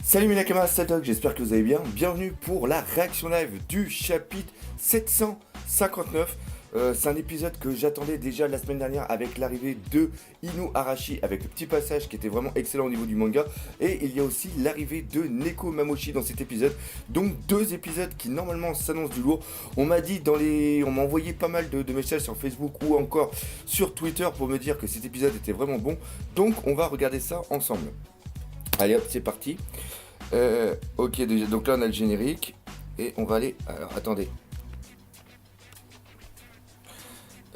Salut mes Nakamas, c'est Doc, j'espère que vous allez bien. Bienvenue pour la réaction live du chapitre 759. C'est un épisode que j'attendais déjà la semaine dernière avec l'arrivée de Inu Arashi, avec le petit passage qui était vraiment excellent au niveau du manga. Et il y a aussi l'arrivée de Neko Mamoshi dans cet épisode. Donc deux épisodes qui normalement s'annoncent du lourd. On m'a dit on m'a envoyé pas mal de messages sur Facebook ou encore sur Twitter pour me dire que cet épisode était vraiment bon. Donc on va regarder ça ensemble. Allez hop, c'est parti. Ok, déjà, donc là on a le générique. Et on va aller... Alors attendez.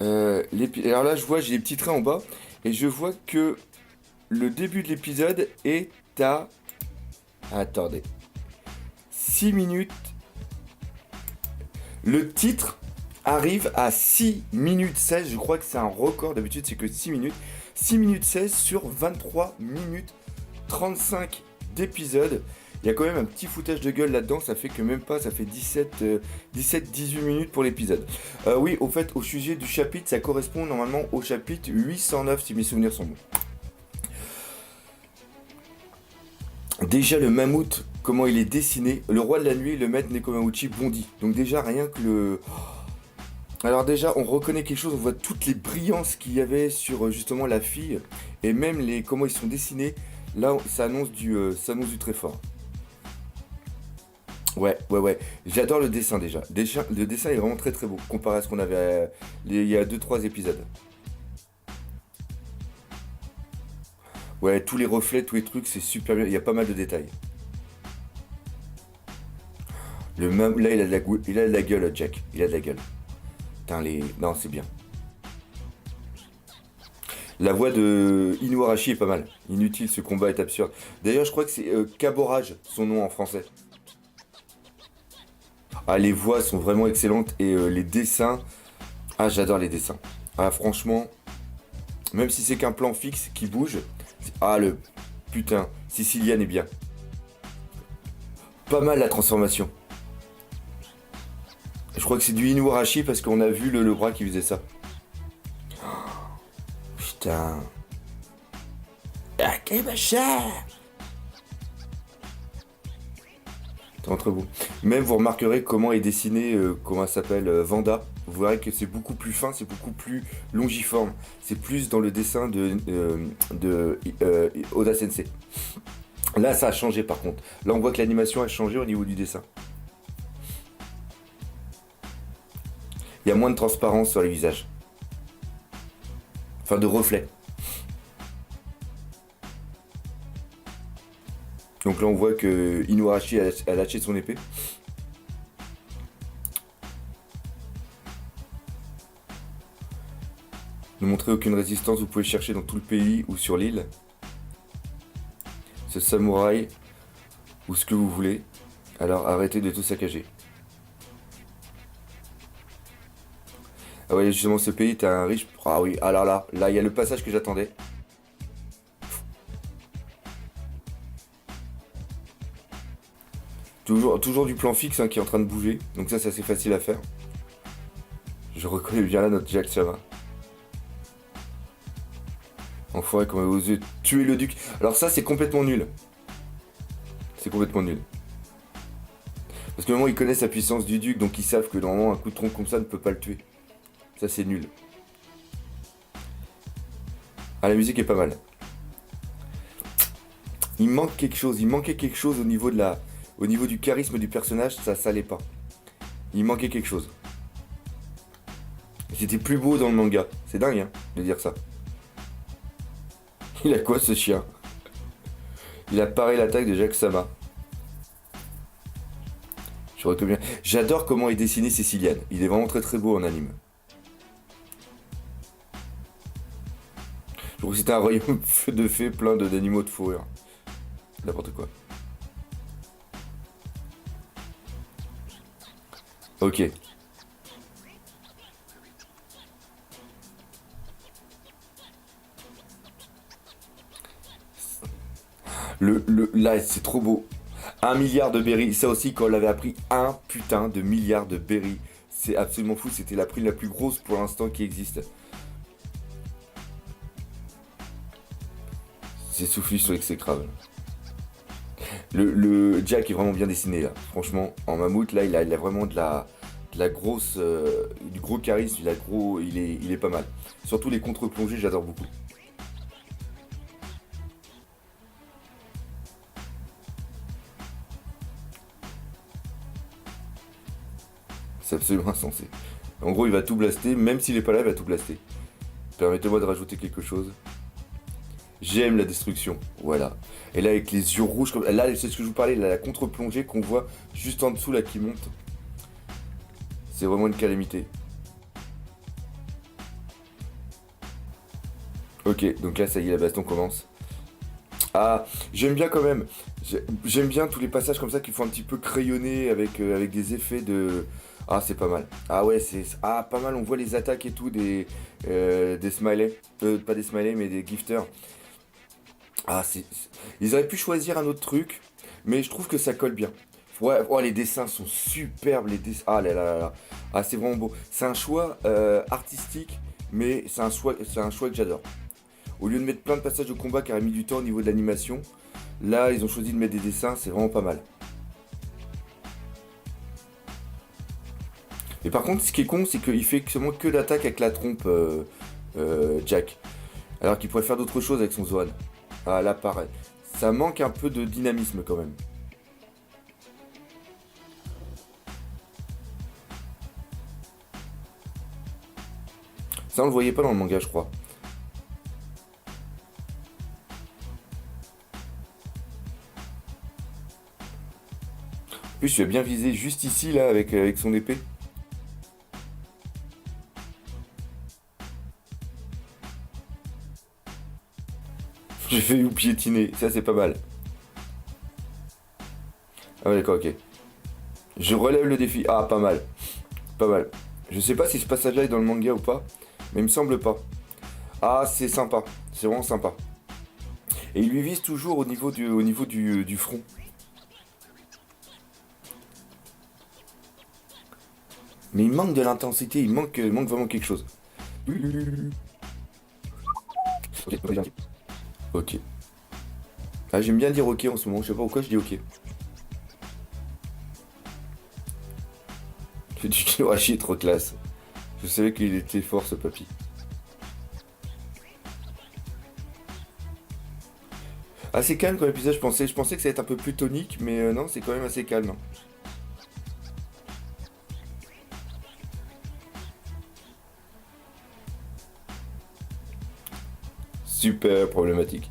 Alors là je vois, j'ai des petits trains en bas. Et je vois que le début de l'épisode est à... Attendez. 6 minutes. Le titre arrive à 6 minutes 16. Je crois que c'est un record. D'habitude c'est que 6 minutes. 6 minutes 16 sur 23 minutes 35 d'épisode. Il y a quand même un petit foutage de gueule là-dedans, ça fait que même pas, ça fait 17-18 minutes pour l'épisode. Oui, au fait, au sujet du chapitre, ça correspond normalement au chapitre 809 si mes souvenirs sont bons. Déjà le mammouth, comment il est dessiné, le roi de la nuit, le maître Nekomauchi bondit. Donc déjà rien que le... Alors déjà on reconnaît quelque chose, on voit toutes les brillances qu'il y avait sur justement la fille, et même comment ils sont dessinés, là ça annonce du très fort. Ouais. J'adore le dessin déjà. Le dessin est vraiment très très beau comparé à ce qu'on avait il y a 2-3 épisodes. Ouais, tous les reflets, tous les trucs, c'est super bien. Il y a pas mal de détails. Là, il a de la gueule, Jack. Il a de la gueule. Putain, Non, c'est bien. La voix de Inu Arashi est pas mal. Inutile, ce combat est absurde. D'ailleurs, je crois que c'est Caborage, son nom en français. Ah, les voix sont vraiment excellentes et les dessins. Ah, j'adore les dessins. Ah, franchement, même si c'est qu'un plan fixe qui bouge. Ah, le putain, Sicilienne est bien. Pas mal la transformation. Je crois que c'est du Inu Arashi parce qu'on a vu le bras qui faisait ça. Putain. Ah, quel machin! Entre vous. Même vous remarquerez comment est dessiné, comment elle s'appelle, Vanda. Vous verrez que c'est beaucoup plus fin, c'est beaucoup plus longiforme. C'est plus dans le dessin de Oda Sensei. Là, ça a changé par contre. Là, on voit que l'animation a changé au niveau du dessin. Il y a moins de transparence sur les visages. Enfin, de reflets. Donc là on voit que Inu Arashi a lâché son épée. Ne montrez aucune résistance, vous pouvez chercher dans tout le pays ou sur l'île. Ce samouraï, ou ce que vous voulez. Alors arrêtez de tout saccager. Ah ouais, justement ce pays, t'as un riche... Ah oui, alors là, il y a le passage que j'attendais. Toujours du plan fixe qui est en train de bouger. Donc ça, c'est assez facile à faire. Je reconnais bien là notre Jack Sama. Enfoiré, qu'on a osé tuer le duc. Alors ça, c'est complètement nul. C'est complètement nul. Parce que normalement, ils connaissent la puissance du duc, donc ils savent que normalement, un coup de tronc comme ça ne peut pas le tuer. Ça, c'est nul. Ah, la musique est pas mal. Il manquait quelque chose au niveau du charisme du personnage, ça l'est pas. Il manquait quelque chose. C'était plus beau dans le manga. C'est dingue, hein, de dire ça. Il a quoi, ce chien? Il a paré l'attaque de Jack Sama. Je reconnais bien. J'adore comment est dessiné Sicilienne. Il est vraiment très très beau en anime. Je trouve que c'était un royaume de fées plein d'animaux de fourrure. N'importe quoi. Ok. Là, c'est trop beau. 1 milliard de berries. Ça aussi, quand on l'avait appris, 1 putain de milliard de berries. C'est absolument fou. C'était la prix la plus grosse pour l'instant qui existe. C'est soufflu sur l'exécrable. Le Jack est vraiment bien dessiné là. Franchement, en mammouth, là, il a vraiment de la grosse, du gros charisme. Il est pas mal. Surtout les contre-plongées, j'adore beaucoup. C'est absolument insensé. En gros, il va tout blaster. Même s'il est pas là, il va tout blaster. Permettez-moi de rajouter quelque chose. J'aime la destruction, voilà. Et là avec les yeux rouges, comme... là c'est ce que je vous parlais, là, la contre-plongée qu'on voit juste en dessous là qui monte. C'est vraiment une calamité. Ok, donc là ça y est, la baston commence. Ah, j'aime bien quand même. J'aime bien tous les passages comme ça qui font un petit peu crayonner avec des effets de... Ah, c'est pas mal. Ah ouais, c'est... Ah, pas mal, on voit les attaques et tout des smileys. Pas des smileys, mais des gifters. Ah, ils auraient pu choisir un autre truc, mais je trouve que ça colle bien. Ouais, oh, les dessins sont superbes, les dessins. Ah là là là là. Ah, c'est vraiment beau. C'est un choix artistique, mais c'est un choix que j'adore. Au lieu de mettre plein de passages de combat qui auraient mis du temps au niveau de l'animation, là, ils ont choisi de mettre des dessins, c'est vraiment pas mal. Et par contre, ce qui est con, c'est qu'il fait seulement que l'attaque avec la trompe, Jack. Alors qu'il pourrait faire d'autres choses avec son Zoan. Ah, là, pareil. Ça manque un peu de dynamisme quand même. Ça, on le voyait pas dans le manga, je crois. En plus, je suis bien visé juste ici, là, avec son épée. J'ai fait vous piétiner, ça c'est pas mal. Ah ouais, d'accord, ok. Je relève le défi. Ah, pas mal. Pas mal. Je sais pas si ce passage-là est dans le manga ou pas, mais il me semble pas. Ah, c'est sympa. C'est vraiment sympa. Et il lui vise toujours au niveau du front. Mais il manque de l'intensité, il manque vraiment quelque chose. Ok, ok. Ah, j'aime bien dire ok en ce moment, je sais pas pourquoi je dis ok. Du Kinorashi est trop classe. Je savais qu'il était fort ce papy. Assez calme comme épisode, je pensais que ça allait être un peu plus tonique, mais non, c'est quand même assez calme, hein. Super problématique.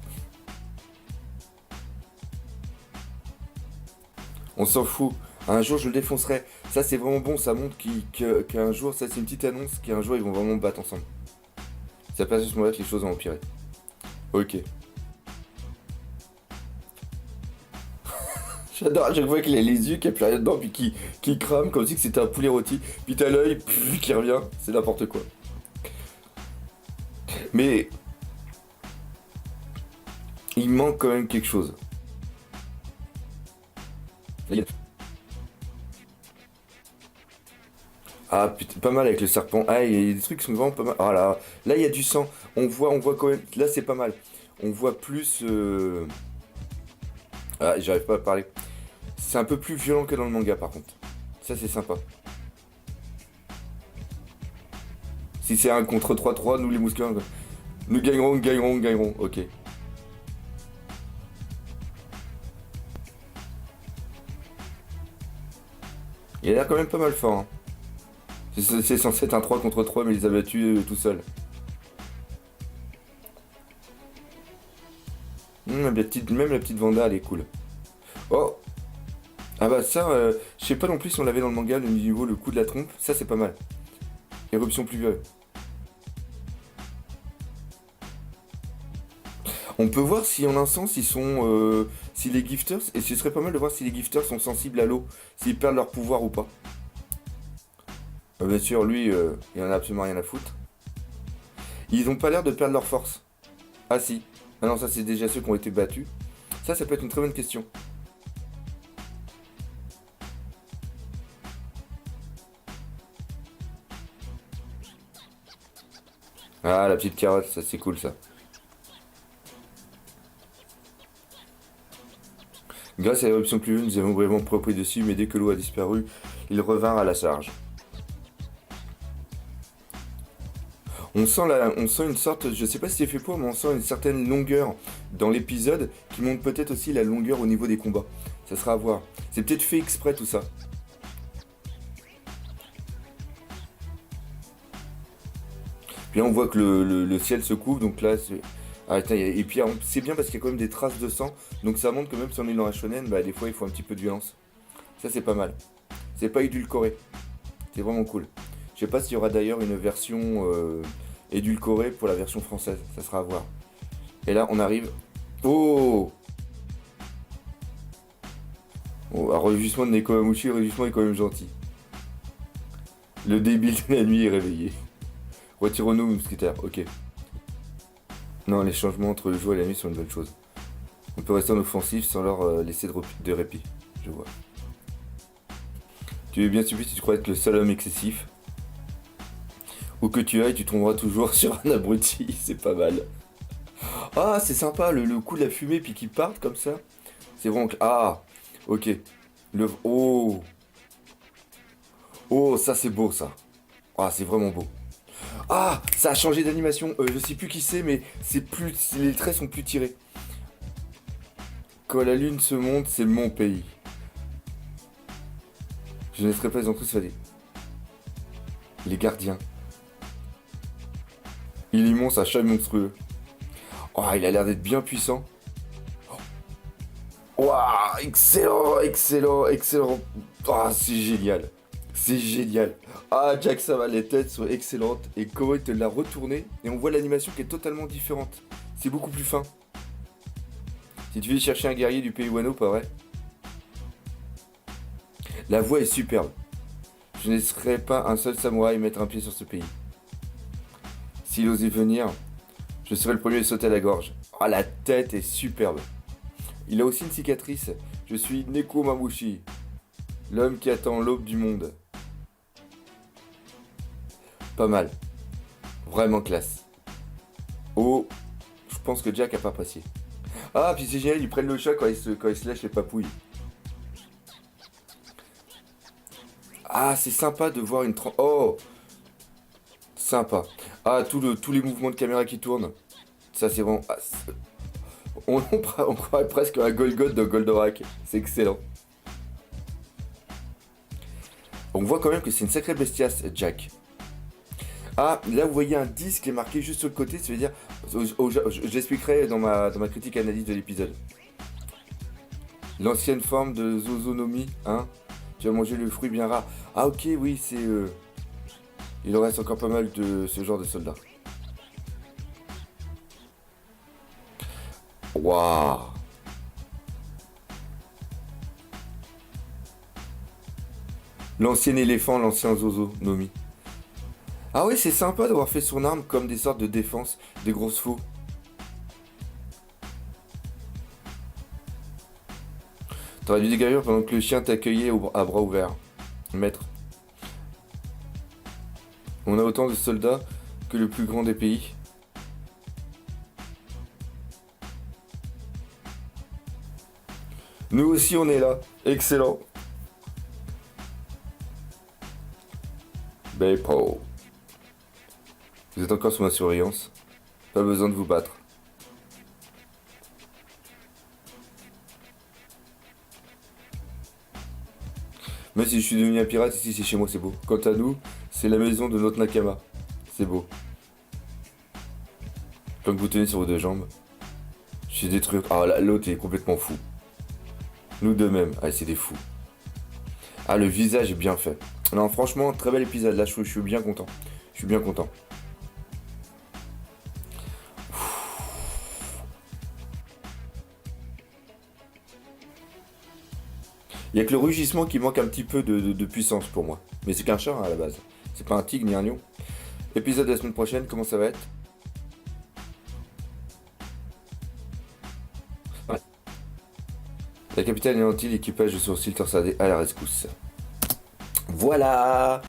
On s'en fout. Un jour, je le défoncerai. Ça, c'est vraiment bon. Ça montre qu'un jour, ça, c'est une petite annonce qu'un jour, ils vont vraiment me battre ensemble. Ça passe à ce moment-là que les choses vont empirer. Ok. J'adore à chaque fois qu'il a les yeux, qu'il n'y a plus rien dedans, puis qui crame comme si c'était un poulet rôti. Puis t'as l'œil qui revient. C'est n'importe quoi. Mais il manque quand même quelque chose. Ah putain, pas mal avec le serpent. Ah, il y a des trucs qui sont vraiment pas mal. Ah là, il y a du sang. On voit quand même. Là, c'est pas mal. On voit plus. Ah, j'arrive pas à parler. C'est un peu plus violent que dans le manga, par contre. Ça, c'est sympa. Si c'est un contre 3-3, nous les mousquetaires, nous gagnerons, gagnerons, gagnerons. Ok. Il a l'air quand même pas mal fort, hein. C'est censé être un 3 contre 3, mais il les a battus tout seul. Même la petite Vanda, elle est cool. Oh. Ah bah ça, je sais pas non plus si on l'avait dans le manga, le niveau, le coup de la trompe. Ça, c'est pas mal. Éruption pluvieuse. On peut voir si en un sens ils sont. Si les gifters. Et ce serait pas mal de voir si les gifters sont sensibles à l'eau. S'ils perdent leur pouvoir ou pas. Bien sûr, lui, il en a absolument rien à foutre. Ils ont pas l'air de perdre leur force. Ah si. Ah non, ça c'est déjà ceux qui ont été battus. Ça peut être une très bonne question. Ah, la petite carotte, ça c'est cool ça. Grâce à l'éruption pluvieuse, nous avons vraiment repris dessus, mais dès que l'eau a disparu, ils revinrent à la charge. On sent une sorte, je sais pas si c'est fait pour, mais on sent une certaine longueur dans l'épisode qui montre peut-être aussi la longueur au niveau des combats. Ça sera à voir. C'est peut-être fait exprès tout ça. Puis là on voit que le ciel se couvre, donc là c'est... Ah, attends, et puis c'est bien parce qu'il y a quand même des traces de sang, donc ça montre que même si on est dans un shonen, bah des fois il faut un petit peu de violence. Ça c'est pas mal. C'est pas édulcoré. C'est vraiment cool. Je sais pas s'il y aura d'ailleurs une version édulcorée pour la version française. Ça sera à voir. Et là, on arrive. Oh, un revissement de Nekomamushi, le revissement est quand même gentil. Le débile de la nuit est réveillé. Retirons-nous, mousquetaire. Ok. Non, les changements entre le jour et la nuit sont une bonne chose. On peut rester en offensif sans leur laisser de répit. Je vois. Tu es bien stupide si tu crois être le seul homme excessif. Où que tu ailles, tu tomberas toujours sur un abruti. C'est pas mal. Ah, c'est sympa, le coup de la fumée puis qu'ils partent comme ça. C'est vraiment... Ah, ok. Oh. Oh, ça c'est beau ça. Ah, c'est vraiment beau. Ah, ça a changé d'animation. Je sais plus qui c'est, mais c'est plus... les traits sont plus tirés. Quand la lune se monte, c'est mon pays. Je ne laisserai pas les entrées se fader. Les gardiens. Il est immense, un chat monstrueux. Oh, il a l'air d'être bien puissant. Waouh, excellent, excellent, excellent. Ah, c'est génial. C'est génial. Ah, Jack, ça va, les têtes sont excellentes. Et comment il te l'a retourné. Et on voit l'animation qui est totalement différente. C'est beaucoup plus fin. Si tu veux chercher un guerrier du pays Wano, pas vrai? La voix est superbe. Je ne laisserai pas un seul samouraï mettre un pied sur ce pays. S'il osait venir, je serai le premier à sauter à la gorge. Ah, la tête est superbe. Il a aussi une cicatrice. Je suis Nekomamushi, l'homme qui attend l'aube du monde. Pas mal. Vraiment classe. Oh, je pense que Jack a pas apprécié. Ah, puis c'est génial, ils prennent le chat quand ils se lèchent les papouilles. Ah, c'est sympa de voir une... Oh, sympa. Ah, tous les mouvements de caméra qui tournent. Ça, c'est vraiment... Ah, on croirait presque un Golgoth de Goldorak. C'est excellent. On voit quand même que c'est une sacrée bestiace, Jack. Ah, là vous voyez un disque qui est marqué juste sur le côté, ça veut dire... J'expliquerai dans ma critique analyse de l'épisode. L'ancienne forme de Zozonomi, hein. Tu as mangé le fruit bien rare. Ah ok, oui, c'est... Il en reste encore pas mal de ce genre de soldats. Waouh. L'ancien éléphant, l'ancien Zozonomi. Ah oui, c'est sympa d'avoir fait son arme comme des sortes de défense, des grosses faux. T'aurais dû dégager pendant que le chien t'accueillait à bras ouverts. Maître. On a autant de soldats que le plus grand des pays. Nous aussi on est là. Excellent. Bepo. Vous êtes encore sous ma surveillance. Pas besoin de vous battre. Même si je suis devenu un pirate, ici c'est chez moi, c'est beau. Quant à nous, c'est la maison de notre Nakama. C'est beau. Tant que vous tenez sur vos deux jambes. Je suis détruit. Ah, l'autre est complètement fou. Nous deux mêmes. Ah, c'est des fous. Ah, le visage est bien fait. Non, franchement, très bel épisode. Là, je suis bien content. Je suis bien content. Il n'y a que le rugissement qui manque un petit peu de puissance pour moi. Mais c'est qu'un chat hein, à la base. C'est pas un tigre ni un lion. Épisode de la semaine prochaine, comment ça va être? Ouais. La capitale anéantie, l'équipage de sourcils torsadés à la rescousse. Voilà.